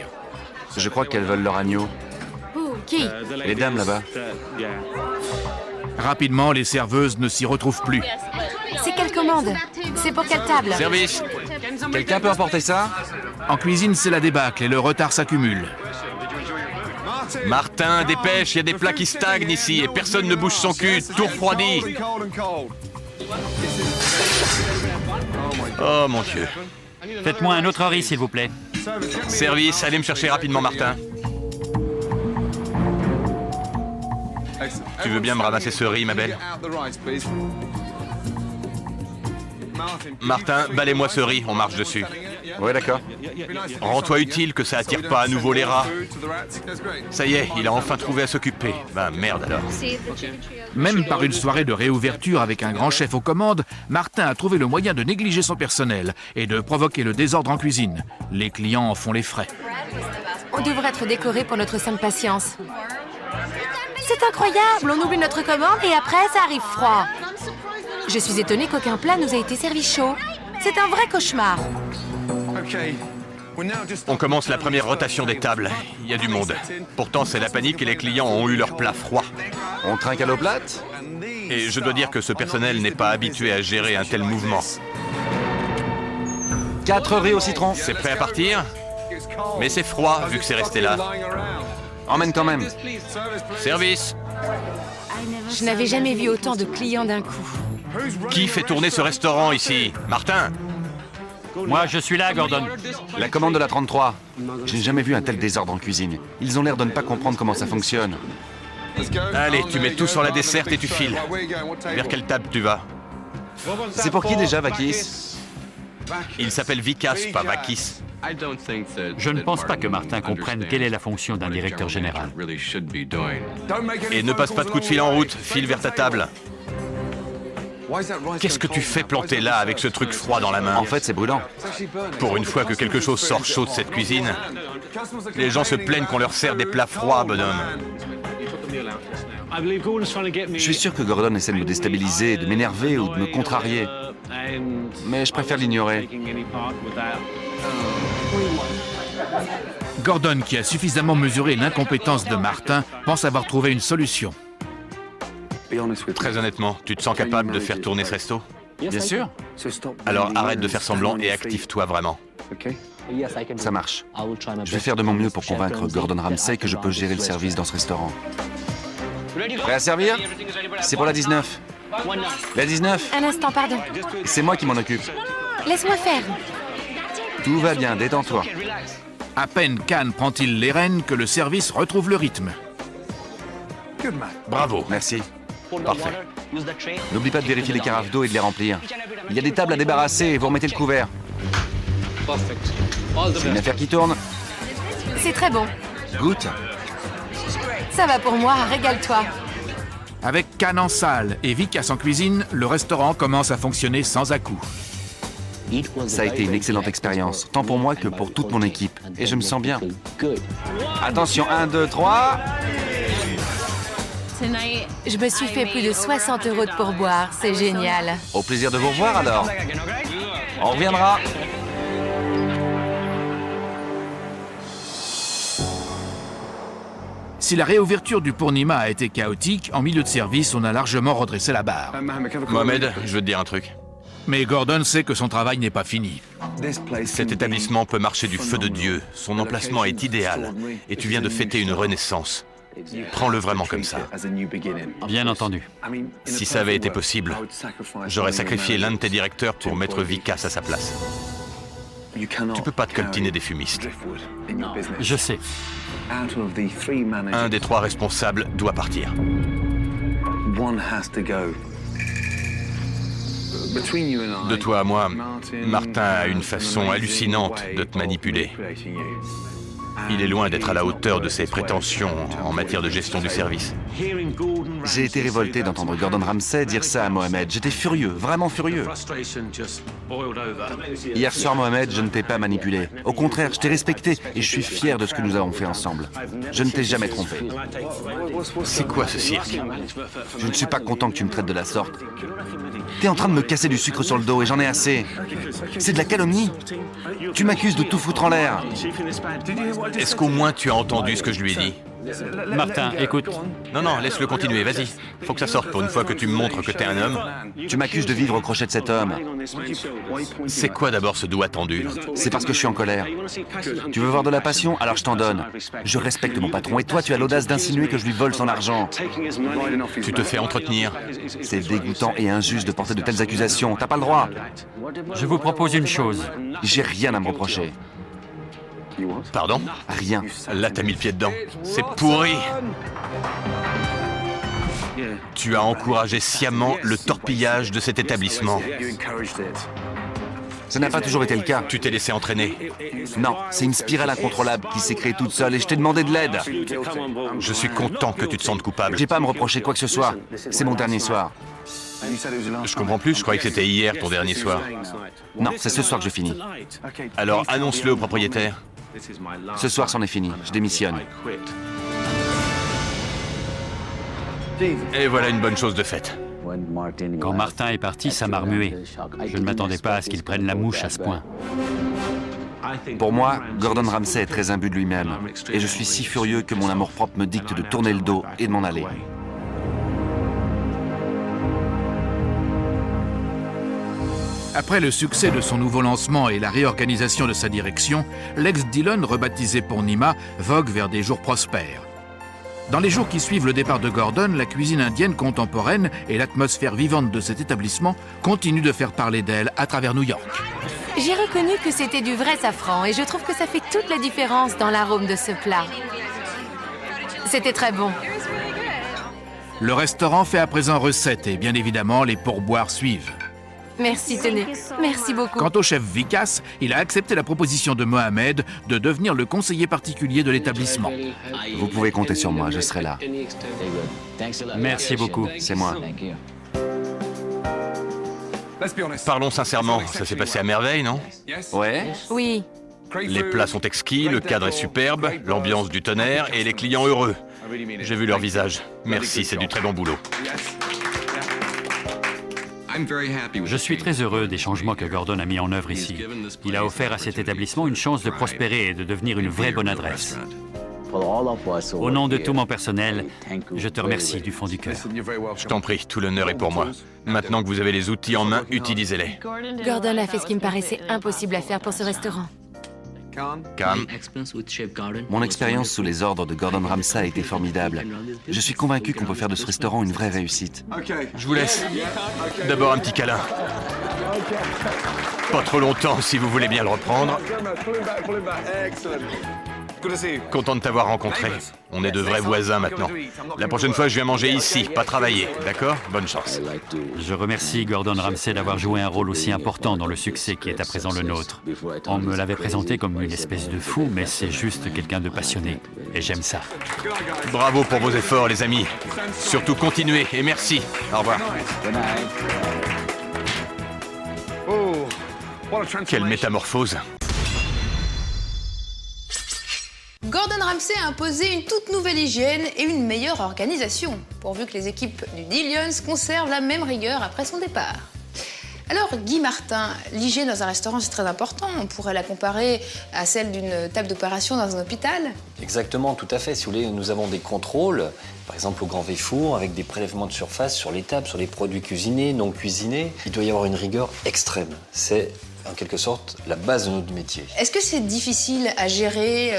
Speaker 6: Je crois qu'elles veulent leur agneau.
Speaker 7: Qui?
Speaker 6: Les dames là-bas.
Speaker 4: Rapidement, les serveuses ne s'y retrouvent plus.
Speaker 7: C'est quelle commande? C'est pour quelle table?
Speaker 3: Service.
Speaker 6: Quelqu'un peut apporter ça?
Speaker 4: En cuisine, c'est la débâcle et le retard s'accumule.
Speaker 3: Martin, dépêche, il y a des plats qui stagnent ici et personne ne bouge son cul, tout refroidi. Oh mon Dieu.
Speaker 5: Faites-moi un autre riz, s'il vous plaît.
Speaker 3: Service, allez me chercher rapidement Martin. Tu veux bien me ramasser ce riz, ma belle? Martin, balai-moi ce riz, on marche dessus.
Speaker 6: Ouais, d'accord.
Speaker 3: Rends-toi utile que ça attire pas à nouveau les rats. Ça y est, il a enfin trouvé à s'occuper. Ben merde alors.
Speaker 4: Même par une soirée de réouverture avec un grand chef aux commandes, Martin a trouvé le moyen de négliger son personnel et de provoquer le désordre en cuisine. Les clients en font les frais.
Speaker 7: On devrait être décoré pour notre sainte patience. C'est incroyable, on oublie notre commande et après ça arrive froid. Je suis étonnée qu'aucun plat nous ait été servi chaud. C'est un vrai cauchemar.
Speaker 3: On commence la première rotation des tables. Il y a du monde. Pourtant, c'est la panique et les clients ont eu leur plat froid.
Speaker 6: On trinque à l'eau plate?
Speaker 3: Et je dois dire que ce personnel n'est pas habitué à gérer un tel mouvement.
Speaker 6: 4 riz au citron.
Speaker 3: C'est prêt à partir? Mais c'est froid vu que c'est resté là.
Speaker 6: Emmène quand même.
Speaker 3: Service.
Speaker 7: Je n'avais jamais vu autant de clients d'un coup.
Speaker 3: Qui fait tourner ce restaurant ici? Martin?
Speaker 5: Moi, je suis là, Gordon.
Speaker 6: La commande de la 33. Je n'ai jamais vu un tel désordre en cuisine. Ils ont l'air de ne pas comprendre comment ça fonctionne.
Speaker 3: Allez, tu mets tout sur la desserte et tu files. Vers quelle table tu vas?
Speaker 6: C'est pour qui déjà, Vakis?
Speaker 3: Il s'appelle Vikas, pas Vakis.
Speaker 5: Je ne pense pas que Martin comprenne quelle est la fonction d'un directeur général.
Speaker 3: Et ne passe pas de coup de fil en route, file vers ta table. Qu'est-ce que tu fais planter là avec ce truc froid dans la main?
Speaker 6: En fait, c'est brûlant.
Speaker 3: Pour une fois que quelque chose sort chaud de cette cuisine, les gens se plaignent qu'on leur sert des plats froids, bonhomme.
Speaker 6: Je suis sûr que Gordon essaie de me déstabiliser, de m'énerver ou de me contrarier. Mais je préfère l'ignorer.
Speaker 4: Gordon, qui a suffisamment mesuré l'incompétence de Martin, pense avoir trouvé une solution.
Speaker 3: Très honnêtement, tu te sens capable de faire tourner ce resto?
Speaker 6: Bien sûr.
Speaker 3: Alors arrête de faire semblant et active-toi vraiment.
Speaker 6: Ça marche. Je vais faire de mon mieux pour convaincre Gordon Ramsay que je peux gérer le service dans ce restaurant. Prêt à servir? C'est pour la 19. La 19,
Speaker 7: Un instant, pardon.
Speaker 6: c'est moi qui m'en occupe.
Speaker 7: Laisse-moi faire.
Speaker 6: Tout va bien, détends-toi.
Speaker 4: À peine Khan prend-il les rênes que le service retrouve le rythme.
Speaker 3: Bravo.
Speaker 6: Merci.
Speaker 3: Parfait.
Speaker 6: N'oublie pas de vérifier les carafes d'eau et de les remplir. Il y a des tables à débarrasser et vous remettez le couvert. C'est une affaire qui tourne.
Speaker 7: C'est très bon.
Speaker 6: Goûte.
Speaker 7: Ça va pour moi, régale-toi.
Speaker 4: Avec Khan en salle et Vikas en cuisine, le restaurant commence à fonctionner sans à-coups.
Speaker 6: Ça a été une excellente expérience, tant pour moi que pour toute mon équipe. Et je me sens bien. Attention, 1, 2, 3.
Speaker 7: Je me suis fait plus de 60 € de pourboire, c'est génial.
Speaker 6: Au plaisir de vous revoir alors. On reviendra.
Speaker 4: Si la réouverture du Purnima a été chaotique, en milieu de service, on a largement redressé la barre.
Speaker 3: Mohamed, je veux te dire un truc.
Speaker 4: Mais Gordon sait que son travail n'est pas fini.
Speaker 3: Cet établissement peut marcher du feu de Dieu. Son emplacement est idéal. Et tu viens de fêter une renaissance. Prends-le vraiment comme ça.
Speaker 5: Bien entendu.
Speaker 3: Si ça avait été possible, j'aurais sacrifié l'un de tes directeurs pour mettre Vikas à sa place. Tu peux pas te coltiner des fumistes.
Speaker 5: Je sais.
Speaker 3: Un des 3 responsables doit partir. De toi à moi, Martin a une façon hallucinante de te manipuler. Il est loin d'être à la hauteur de ses prétentions en matière de gestion du service.
Speaker 6: J'ai été révolté d'entendre Gordon Ramsay dire ça à Mohamed. J'étais furieux, vraiment furieux. Hier soir, Mohamed, je ne t'ai pas manipulé. Au contraire, je t'ai respecté et je suis fier de ce que nous avons fait ensemble. Je ne t'ai jamais trompé.
Speaker 3: C'est quoi ce cirque?
Speaker 6: Je ne suis pas content que tu me traites de la sorte. T'es en train de me casser du sucre sur le dos et j'en ai assez. C'est de la calomnie. Tu m'accuses de tout foutre en l'air.
Speaker 3: Est-ce qu'au moins tu as entendu ce que je lui ai dit?
Speaker 5: Martin, écoute.
Speaker 3: Non, laisse-le continuer, vas-y. Faut que ça sorte pour une fois que tu me montres que t'es un homme.
Speaker 6: Tu m'accuses de vivre au crochet de cet homme.
Speaker 3: C'est quoi d'abord ce doigt tendu?
Speaker 6: C'est parce que je suis en colère. Tu veux voir de la passion? Alors je t'en donne. Je respecte mon patron et toi tu as l'audace d'insinuer que je lui vole son argent.
Speaker 3: Tu te fais entretenir.
Speaker 6: C'est dégoûtant et injuste de porter de telles accusations. T'as pas le droit.
Speaker 5: Je vous propose une chose.
Speaker 6: J'ai rien à me reprocher.
Speaker 3: Pardon?
Speaker 6: Rien.
Speaker 3: Là, t'as mis le pied dedans. C'est pourri. Tu as encouragé sciemment le torpillage de cet établissement.
Speaker 6: Ça n'a pas toujours été le cas.
Speaker 3: Tu t'es laissé entraîner.
Speaker 6: Non, c'est une spirale incontrôlable qui s'est créée toute seule et je t'ai demandé de l'aide.
Speaker 3: Je suis content que tu te sentes coupable.
Speaker 6: J'ai pas à me reprocher quoi que ce soit. C'est mon dernier soir.
Speaker 3: Je comprends plus, je croyais que c'était hier ton dernier soir.
Speaker 6: Non, c'est ce soir que je finis.
Speaker 3: Alors annonce-le au propriétaire.
Speaker 6: Ce soir, c'en est fini. Je démissionne.
Speaker 3: Et voilà une bonne chose de faite.
Speaker 5: Quand Martin est parti, ça m'a remué. Je ne m'attendais pas à ce qu'il prenne la mouche à ce point.
Speaker 6: Pour moi, Gordon Ramsay est très imbu de lui-même. Et je suis si furieux que mon amour-propre me dicte de tourner le dos et de m'en aller.
Speaker 4: Après le succès de son nouveau lancement et la réorganisation de sa direction, l'ex-Dillon, rebaptisé pour Nima, vogue vers des jours prospères. Dans les jours qui suivent le départ de Gordon, la cuisine indienne contemporaine et l'atmosphère vivante de cet établissement continuent de faire parler d'elle à travers New York.
Speaker 7: J'ai reconnu que c'était du vrai safran et je trouve que ça fait toute la différence dans l'arôme de ce plat. C'était très bon.
Speaker 4: Le restaurant fait à présent recette et bien évidemment les pourboires suivent.
Speaker 7: Merci, tenez. Merci beaucoup.
Speaker 4: Quant au chef Vikas, il a accepté la proposition de Mohamed de devenir le conseiller particulier de l'établissement.
Speaker 6: Vous pouvez compter sur moi, je serai là.
Speaker 5: Merci beaucoup.
Speaker 6: C'est moi.
Speaker 3: Parlons sincèrement, ça s'est passé à merveille, non?
Speaker 6: Ouais?
Speaker 7: Oui.
Speaker 3: Les plats sont exquis, le cadre est superbe, l'ambiance du tonnerre et les clients heureux. J'ai vu leur visage. Merci, c'est du très bon boulot.
Speaker 5: Je suis très heureux des changements que Gordon a mis en œuvre ici. Il a offert à cet établissement une chance de prospérer et de devenir une vraie bonne adresse. Au nom de tout mon personnel, je te remercie du fond du cœur.
Speaker 3: Je t'en prie, tout l'honneur est pour moi. Maintenant que vous avez les outils en main, utilisez-les.
Speaker 7: Gordon a fait ce qui me paraissait impossible à faire pour ce restaurant.
Speaker 3: Khan,
Speaker 6: Mon expérience sous les ordres de Gordon Ramsay a été formidable. Je suis convaincu qu'on peut faire de ce restaurant une vraie réussite.
Speaker 3: je vous laisse. D'abord un petit câlin. Pas trop longtemps si vous voulez bien le reprendre. Content de t'avoir rencontré. On est de vrais voisins maintenant. La prochaine fois, je viens manger ici, pas travailler. D'accord? Bonne chance.
Speaker 5: Je remercie Gordon Ramsay d'avoir joué un rôle aussi important dans le succès qui est à présent le nôtre. On me l'avait présenté comme une espèce de fou, mais c'est juste quelqu'un de passionné. Et j'aime ça.
Speaker 3: Bravo pour vos efforts, les amis. Surtout continuez et merci. Au revoir. Quelle métamorphose.
Speaker 1: Gordon Ramsay a imposé une toute nouvelle hygiène et une meilleure organisation, pourvu que les équipes du Dillions conservent la même rigueur après son départ. Alors, Guy Martin, l'hygiène dans un restaurant, c'est très important. On pourrait la comparer à celle d'une table d'opération dans un hôpital.
Speaker 2: Exactement, tout à fait. Si vous voulez, nous avons des contrôles, par exemple au Grand Véfour, avec des prélèvements de surface sur les tables, sur les produits cuisinés, non cuisinés. Il doit y avoir une rigueur extrême. C'est en quelque sorte la base de notre métier.
Speaker 1: Est-ce que c'est difficile à gérer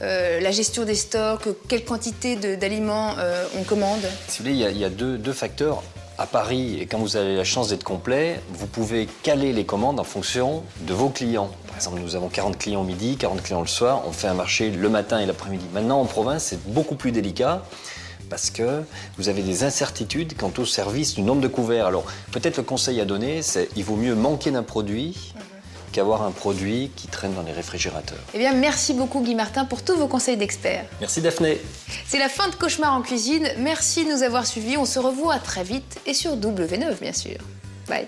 Speaker 1: la gestion des stocks? Quelle quantité d'aliments on commande?
Speaker 2: Si vous voulez, il y a deux facteurs. À Paris, et quand vous avez la chance d'être complet, vous pouvez caler les commandes en fonction de vos clients. Par exemple, nous avons 40 clients au midi, 40 clients le soir. On fait un marché le matin et l'après-midi. Maintenant, en province, c'est beaucoup plus délicat parce que vous avez des incertitudes quant au service du nombre de couverts. Alors, peut-être le conseil à donner, c'est qu'il vaut mieux manquer d'un produit qu'avoir un produit qui traîne dans les réfrigérateurs.
Speaker 1: Eh bien, merci beaucoup Guy Martin pour tous vos conseils d'experts.
Speaker 2: Merci Daphné.
Speaker 1: C'est la fin de Cauchemar en cuisine. Merci de nous avoir suivis. On se revoit très vite et sur W9, bien sûr. Bye.